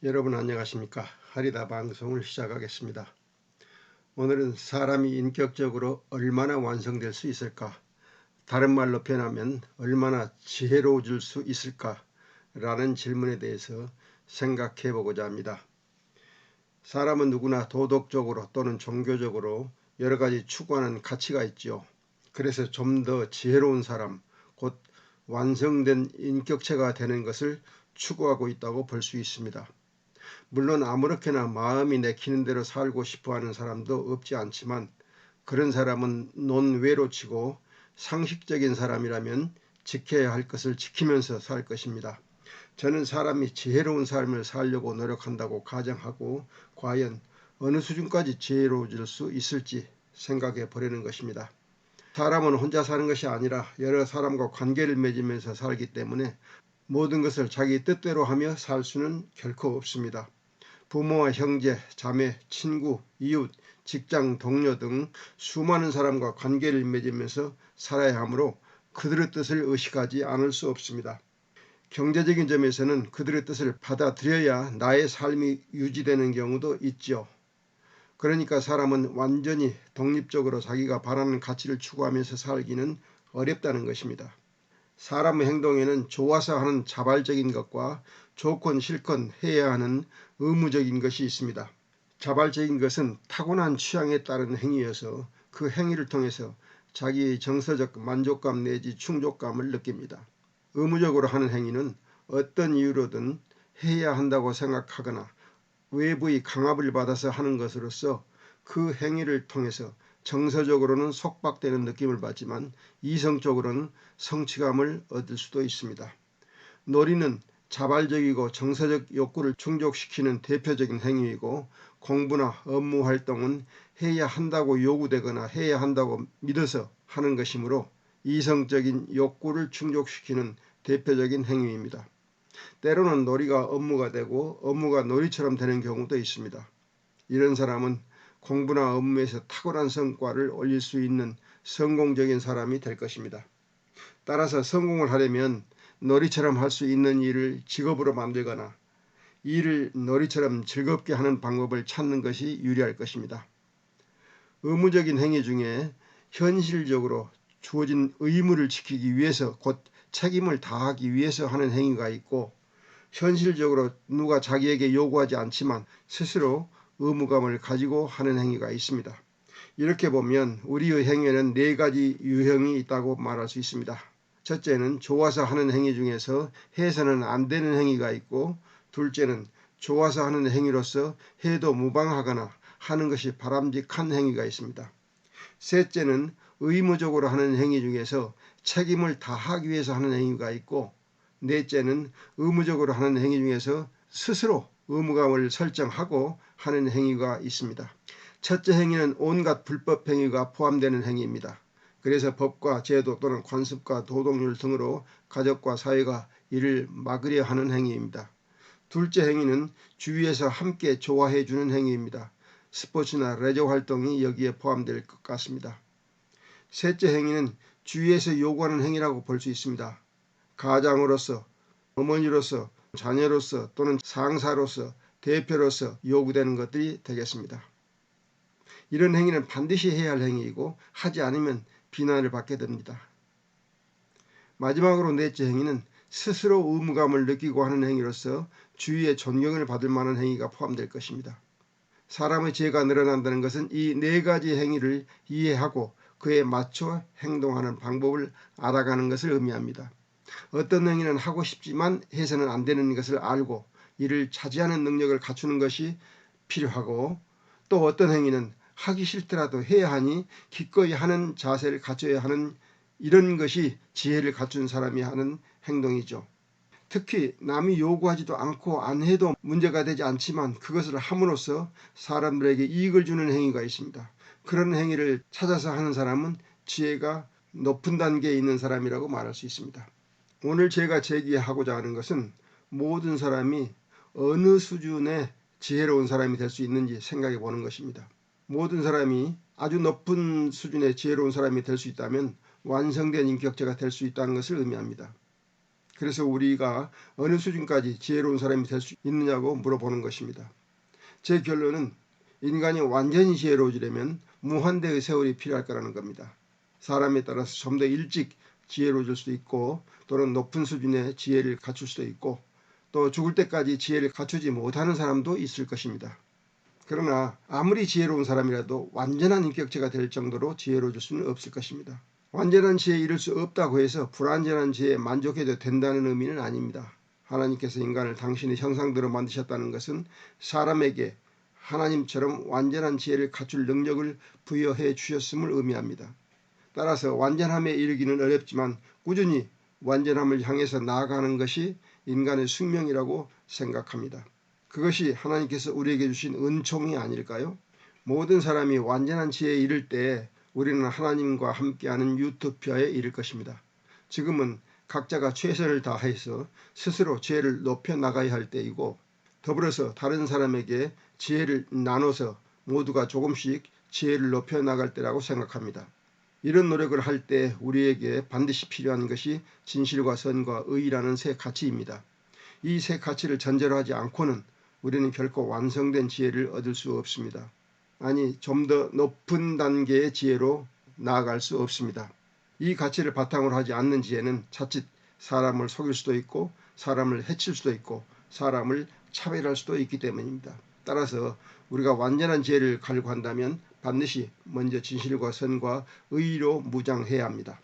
여러분 안녕하십니까? 하리다 방송을 시작하겠습니다. 오늘은 사람이 인격적으로 얼마나 완성될 수 있을까? 다른 말로 표현하면 얼마나 지혜로워질 수 있을까? 라는 질문에 대해서 생각해 보고자 합니다. 사람은 누구나 도덕적으로 또는 종교적으로 여러 가지 추구하는 가치가 있죠. 그래서 좀 더 지혜로운 사람, 곧 완성된 인격체가 되는 것을 추구하고 있다고 볼 수 있습니다. 물론 아무렇게나 마음이 내키는 대로 살고 싶어하는 사람도 없지 않지만 그런 사람은 논외로 치고 상식적인 사람이라면 지켜야 할 것을 지키면서 살 것입니다. 저는 사람이 지혜로운 삶을 살려고 노력한다고 가정하고 과연 어느 수준까지 지혜로워질 수 있을지 생각해 보려는 것입니다. 사람은 혼자 사는 것이 아니라 여러 사람과 관계를 맺으면서 살기 때문에 모든 것을 자기 뜻대로 하며 살 수는 결코 없습니다. 부모와 형제, 자매, 친구, 이웃, 직장 동료 등 수많은 사람과 관계를 맺으면서 살아야 하므로 그들의 뜻을 의식하지 않을 수 없습니다. 경제적인 점에서는 그들의 뜻을 받아들여야 나의 삶이 유지되는 경우도 있죠. 그러니까 사람은 완전히 독립적으로 자기가 바라는 가치를 추구하면서 살기는 어렵다는 것입니다. 사람의 행동에는 좋아서 하는 자발적인 것과 좋건 싫건 해야 하는 의무적인 것이 있습니다. 자발적인 것은 타고난 취향에 따른 행위여서 그 행위를 통해서 자기의 정서적 만족감 내지 충족감을 느낍니다. 의무적으로 하는 행위는 어떤 이유로든 해야 한다고 생각하거나 외부의 강압을 받아서 하는 것으로서 그 행위를 통해서 정서적으로는 속박되는 느낌을 받지만 이성적으로는 성취감을 얻을 수도 있습니다. 놀이는 자발적이고 정서적 욕구를 충족시키는 대표적인 행위이고 공부나 업무 활동은 해야 한다고 요구되거나 해야 한다고 믿어서 하는 것이므로 이성적인 욕구를 충족시키는 대표적인 행위입니다. 때로는 놀이가 업무가 되고 업무가 놀이처럼 되는 경우도 있습니다. 이런 사람은 공부나 업무에서 탁월한 성과를 올릴 수 있는 성공적인 사람이 될 것입니다. 따라서 성공을 하려면 놀이처럼 할 수 있는 일을 직업으로 만들거나 일을 놀이처럼 즐겁게 하는 방법을 찾는 것이 유리할 것입니다. 의무적인 행위 중에 현실적으로 주어진 의무를 지키기 위해서 곧 책임을 다하기 위해서 하는 행위가 있고 현실적으로 누가 자기에게 요구하지 않지만 스스로 의무감을 가지고 하는 행위가 있습니다. 이렇게 보면 우리의 행위에는 네 가지 유형이 있다고 말할 수 있습니다. 첫째는 좋아서 하는 행위 중에서 해서는 안 되는 행위가 있고, 둘째는 좋아서 하는 행위로서 해도 무방하거나 하는 것이 바람직한 행위가 있습니다. 셋째는 의무적으로 하는 행위 중에서 책임을 다하기 위해서 하는 행위가 있고, 넷째는 의무적으로 하는 행위 중에서 스스로 의무감을 설정하고 하는 행위가 있습니다. 첫째 행위는 온갖 불법 행위가 포함되는 행위입니다. 그래서 법과 제도 또는 관습과 도덕률 등으로 가족과 사회가 이를 막으려 하는 행위입니다. 둘째 행위는 주위에서 함께 좋아해 주는 행위입니다. 스포츠나 레저 활동이 여기에 포함될 것 같습니다. 셋째 행위는 주위에서 요구하는 행위라고 볼 수 있습니다. 가장으로서, 어머니로서, 자녀로서 또는 상사로서, 대표로서 요구되는 것들이 되겠습니다. 이런 행위는 반드시 해야 할 행위이고 하지 않으면 비난을 받게 됩니다. 마지막으로 넷째 행위는 스스로 의무감을 느끼고 하는 행위로서 주위의 존경을 받을 만한 행위가 포함될 것입니다. 사람의 지혜가 늘어난다는 것은 이 네 가지 행위를 이해하고 그에 맞춰 행동하는 방법을 알아가는 것을 의미합니다. 어떤 행위는 하고 싶지만 해서는 안 되는 것을 알고 이를 차지하는 능력을 갖추는 것이 필요하고, 또 어떤 행위는 하기 싫더라도 해야 하니 기꺼이 하는 자세를 갖춰야 하는, 이런 것이 지혜를 갖춘 사람이 하는 행동이죠. 특히 남이 요구하지도 않고 안 해도 문제가 되지 않지만 그것을 함으로써 사람들에게 이익을 주는 행위가 있습니다. 그런 행위를 찾아서 하는 사람은 지혜가 높은 단계에 있는 사람이라고 말할 수 있습니다. 오늘 제가 제기하고자 하는 것은 모든 사람이 어느 수준의 지혜로운 사람이 될 수 있는지 생각해 보는 것입니다. 모든 사람이 아주 높은 수준의 지혜로운 사람이 될 수 있다면 완성된 인격체가 될 수 있다는 것을 의미합니다. 그래서 우리가 어느 수준까지 지혜로운 사람이 될 수 있느냐고 물어보는 것입니다. 제 결론은 인간이 완전히 지혜로워지려면 무한대의 세월이 필요할 거라는 겁니다. 사람에 따라서 좀 더 일찍 지혜로워질 수도 있고 또는 높은 수준의 지혜를 갖출 수도 있고 또 죽을 때까지 지혜를 갖추지 못하는 사람도 있을 것입니다. 그러나 아무리 지혜로운 사람이라도 완전한 인격체가 될 정도로 지혜로워질 수는 없을 것입니다. 완전한 지혜에 이를 수 없다고 해서 불완전한 지혜에 만족해도 된다는 의미는 아닙니다. 하나님께서 인간을 당신의 형상대로 만드셨다는 것은 사람에게 하나님처럼 완전한 지혜를 갖출 능력을 부여해 주셨음을 의미합니다. 따라서 완전함에 이르기는 어렵지만 꾸준히 완전함을 향해서 나아가는 것이 인간의 숙명이라고 생각합니다. 그것이 하나님께서 우리에게 주신 은총이 아닐까요? 모든 사람이 완전한 지혜에 이를 때 우리는 하나님과 함께하는 유토피아에 이를 것입니다. 지금은 각자가 최선을 다해서 스스로 지혜를 높여나가야 할 때이고 더불어서 다른 사람에게 지혜를 나눠서 모두가 조금씩 지혜를 높여나갈 때라고 생각합니다. 이런 노력을 할 때 우리에게 반드시 필요한 것이 진실과 선과 의라는 세 가치입니다. 이 세 가치를 전제로 하지 않고는 우리는 결코 완성된 지혜를 얻을 수 없습니다. 아니, 좀 더 높은 단계의 지혜로 나아갈 수 없습니다. 이 가치를 바탕으로 하지 않는 지혜는 자칫 사람을 속일 수도 있고 사람을 해칠 수도 있고 사람을 차별할 수도 있기 때문입니다. 따라서 우리가 완전한 지혜를 가려고 한다면 반드시 먼저 진실과 선과 의로 무장해야 합니다.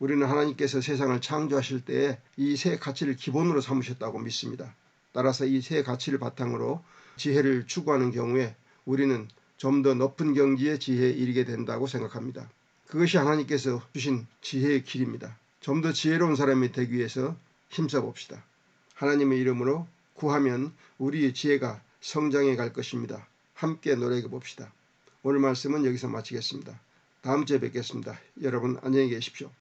우리는 하나님께서 세상을 창조하실 때에 이 세 가치를 기본으로 삼으셨다고 믿습니다. 따라서 이 세 가치를 바탕으로 지혜를 추구하는 경우에 우리는 좀 더 높은 경지의 지혜에 이르게 된다고 생각합니다. 그것이 하나님께서 주신 지혜의 길입니다. 좀 더 지혜로운 사람이 되기 위해서 힘써 봅시다. 하나님의 이름으로 구하면 우리의 지혜가 성장해 갈 것입니다. 함께 노력해 봅시다. 오늘 말씀은 여기서 마치겠습니다. 다음 주에 뵙겠습니다. 여러분 안녕히 계십시오.